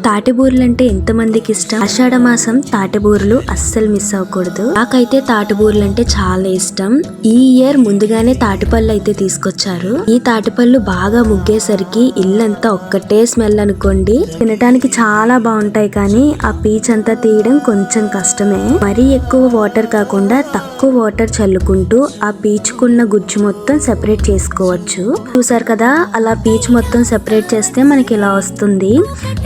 తాటిబూరలు అంటే ఎంతమందికి ఇష్టం. ఆషాఢ మాసం తాటిబూరలు అస్సలు మిస్ అవ్వకూడదు. నాకైతే తాటిబూరలు అంటే చాలా ఇష్టం. ఈ ఇయర్ ముందుగానే తాటిపళ్ళు అయితే తీసుకొచ్చారు. ఈ తాటిపళ్ళు బాగా ముగ్గేసరికి ఇల్లంతా ఒక్కటే స్మెల్ అనుకోండి. తినడానికి చాలా బాగుంటాయి కానీ ఆ పీచ్ అంతా తీయడం కొంచెం కష్టమే. మరీ ఎక్కువ వాటర్ కాకుండా తక్కువ వాటర్ చల్లుకుంటూ ఆ పీచుకున్న గుజ్జు మొత్తం సెపరేట్ చేసుకోవచ్చు. చూసారు కదా, అలా పీచు మొత్తం సెపరేట్ చేస్తే మనకి ఇలా వస్తుంది.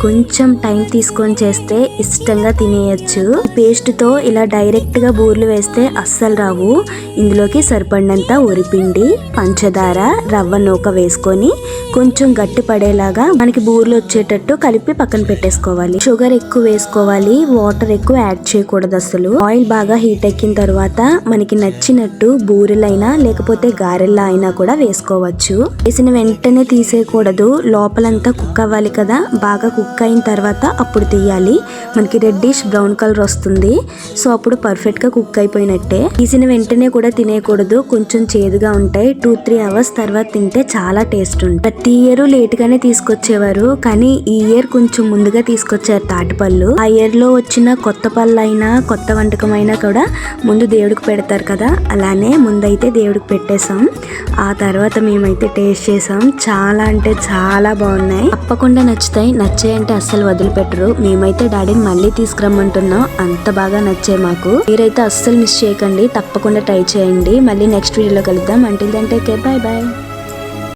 కొంచెం టైం తీసుకొని చేస్తే ఇష్టంగా తినేయచ్చు. పేస్ట్ తో ఇలా డైరెక్ట్ గా బూర్లు వేస్తే అస్సలు రావు. ఇందులోకి సరిపడినంత ఉరిపిండి, పంచదార, రవ్వ నూక వేసుకొని కొంచెం గట్టి పడేలాగా మనకి బూర్లు వచ్చేటట్టు కలిపి పక్కన పెట్టేసుకోవాలి. షుగర్ ఎక్కువ వేసుకోవాలి, వాటర్ ఎక్కువ యాడ్ చేయకూడదు అసలు. ఆయిల్ బాగా హీట్ ఎక్కిన తర్వాత మనకి నచ్చినట్టు బూరెలైనా లేకపోతే గారెల్లా అయినా కూడా వేసుకోవచ్చు. వేసిన వెంటనే తీసేయకూడదు, లోపలంతా కుక్ అవ్వాలి కదా. బాగా కుక్ అయిన తర్వాత అప్పుడు తీయాలి. మనకి రెడ్డిష్ బ్రౌన్ కలర్ వస్తుంది. సో అప్పుడు పర్ఫెక్ట్ గా కుక్ అయిపోయినట్టే. తీసిన వెంటనే కూడా తినేయకూడదు, కొంచెం చేదుగా ఉంటాయి. 2-3 అవర్స్ తర్వాత తింటే చాలా టేస్ట్ ఉంటుంది. ప్రతి ఇయర్ లేట్ గానే తీసుకొచ్చేవారు కానీ ఈ ఇయర్ కొంచెం ముందుగా తీసుకొచ్చారు తాటిపళ్ళు. ఆ ఇయర్ లో వచ్చిన కొత్త పళ్ళు అయినా కొత్త వంటకం అయినా కూడా ముందు దేవుడికి పెడతారు కదా, అలానే ముందైతే దేవుడికి పెట్టేసాం. ఆ తర్వాత మేమైతే టేస్ట్ చేసాం. చాలా అంటే చాలా బాగున్నాయి. తప్పకుండా నచ్చాయంటే అస్సలు వదిలిపెట్టరు. మేమైతే డాడీని మళ్ళీ తీసుకురమ్మంటున్నాం, అంత బాగా నచ్చాయి మాకు. మీరైతే అస్సలు మిస్ చేయకండి, తప్పకుండా ట్రై చేయండి. మళ్ళీ నెక్స్ట్ వీడియోలో కలుద్దాం. Until then take care, bye by.